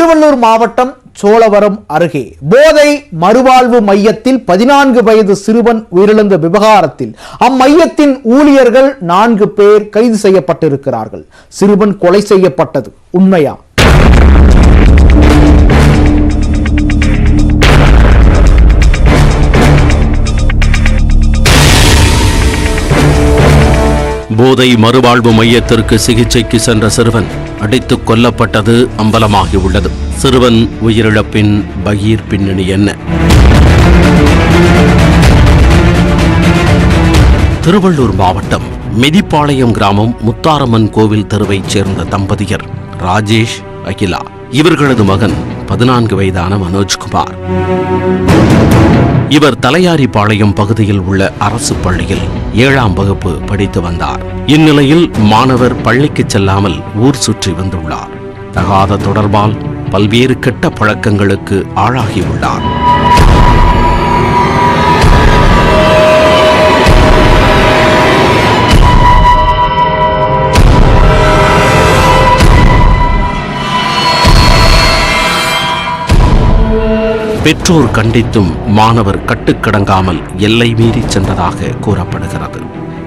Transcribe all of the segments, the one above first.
திருவள்ளூர் மாவட்டம் சோழவரம் அருகே போதை மறுவாழ்வு மையத்தில் 14 வயது சிறுவன் உயிரிழந்த விவகாரத்தில் அம்மையத்தின் ஊழியர்கள் 4 பேர் கைது செய்யப்பட்டிருக்கிறார்கள். சிறுவன் கொலை செய்யப்பட்டது உண்மையா? போதை மறுவாழ்வு மையத்திற்கு சிகிச்சைக்கு சென்ற சிறுவன் அடித்துக் கொல்லப்பட்டது அம்பலமாகியுள்ளது. சிறுவன் உயிரிழப்பின் பகீர் பின்னணி என்ன? திருவள்ளூர் மாவட்டம் மெதிப்பாளையம் கிராமம் முத்தாரம்மன் கோவில் தெருவைச் சேர்ந்த தம்பதியர் ராஜேஷ், அகிலா. இவர்களது மகன் 14 வயதான மனோஜ்குமார். இவர் தலையாரிபாளையம் பகுதியில் உள்ள அரசு பள்ளியில் 7ஆம் வகுப்பு படித்து வந்தார். இந்நிலையில் மாணவர் பள்ளிக்கு செல்லாமல் ஊர் சுற்றி வந்துள்ளார். தகாத தொடர்பால் பல்வேறு கெட்ட பழக்கங்களுக்கு ஆளாகியுள்ளார். பெற்றோர் கண்டித்தும் மாணவர் கட்டுக்கடங்காமல் எல்லை மீறி சென்றதாக கூறப்படுகிறது.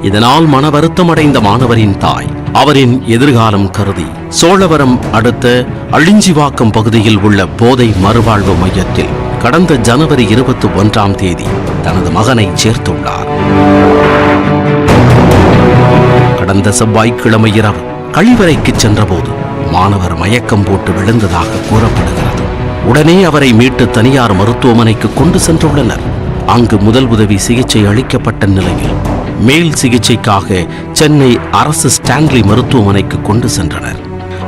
இதனால் மன வருத்தமடைந்த மாணவரின் தாய் அவரின் எதிர்காலம் கருதி சோழவரம் அடுத்த அழிஞ்சிவாக்கம் பகுதியில் உள்ள போதை மறுவாழ்வு மையத்தில் கடந்த ஜனவரி 21ஆம் தேதி தனது மகனை சேர்த்துள்ளார். கடந்த செவ்வாய்க்கிழமை இரவு கழிவறைக்கு சென்றபோது மாணவர் மயக்கம் போட்டு விழுந்ததாக கூறப்படுகிறது. உடனே அவரை மீட்டு தனியார் மருத்துவமனைக்கு கொண்டு சென்றுள்ளனர். அங்கு முதல் உதவி சிகிச்சை அளிக்கப்பட்ட நிலையில் மேல் சிகிச்சைக்காக சென்னை அரசு ஸ்டான்லி மருத்துவமனைக்கு கொண்டு சென்றனர்.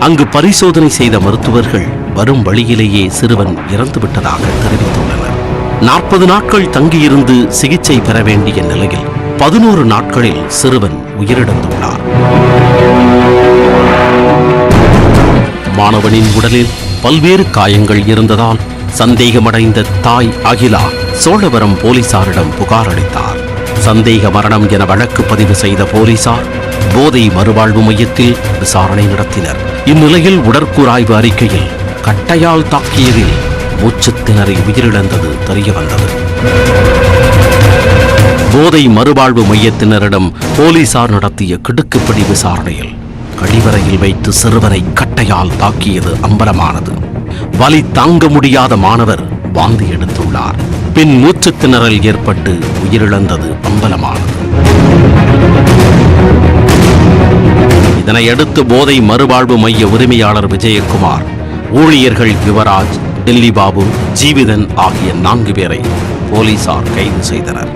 அங்கு பரிசோதனை செய்த மருத்துவர்கள் வரும் வழியிலேயே சிறுவன் இறந்துவிட்டதாக தெரிவித்துள்ளனர். 40 நாட்கள் தங்கியிருந்து சிகிச்சை பெற வேண்டிய நிலையில் 11 நாட்களில் சிறுவன் உயிரிழந்துள்ளார். மாணவனின் உடலில் பல்வேறு காயங்கள் இருந்ததால் சந்தேகமடைந்த தாய் அகிலா சோழவரம் போலீசாரிடம் புகார் அளித்தார். சந்தேக மரணம் என வழக்கு பதிவு செய்த போலீசார் போதை மறுவாழ்வு மையத்தில் விசாரணை நடத்தினர். இந்நிலையில் உடற்கூறாய்வு அறிக்கையில் கட்டையால் தாக்கியதில் மூச்சு திணறி உயிரிழந்தது தெரியவந்தது. போதை மறுவாழ்வு மையத்தினரிடம் போலீசார் நடத்திய கிடுக்குப்பிடி விசாரணையில் கழிவறையில் வைத்து சிறுவனை கட்டையால் தாக்கியது அம்பலமானது. வலி தாங்க முடியாத மாணவர் வாந்தி எடுத்துள்ளார். பின் மூச்சு திணறல் ஏற்பட்டு உயிரிழந்தது அம்பலமானது. இதனையடுத்து போதை மறுவாழ்வு மைய உரிமையாளர் விஜயகுமார், ஊழியர்கள் யுவராஜ், டெல்லி பாபு, ஜீவிதன் ஆகிய 4 பேரை போலீசார் கைது செய்தனர்.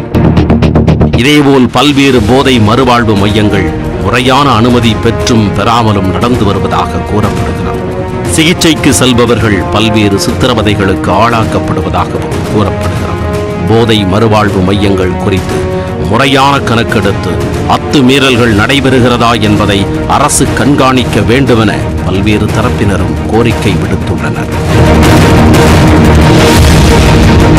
இதேபோல் பல்வேறு போதை மறுவாழ்வு மையங்கள் முறையான அனுமதி பெற்றும் பெறாமலும் நடந்து வருவதாக கூறப்படுகிறது. சிகிச்சைக்கு செல்பவர்கள் பல்வேறு சித்திரவதைகளுக்கு ஆளாக்கப்படுவதாகவும் கூறப்படுகிறது. போதை மறுவாழ்வு மையங்கள் குறித்து முறையான கணக்கெடுத்து அத்துமீறல்கள் நடைபெறுகிறதா என்பதை அரசு கண்காணிக்க வேண்டுமென பல்வேறு தரப்பினரும் கோரிக்கை விடுத்துள்ளனர்.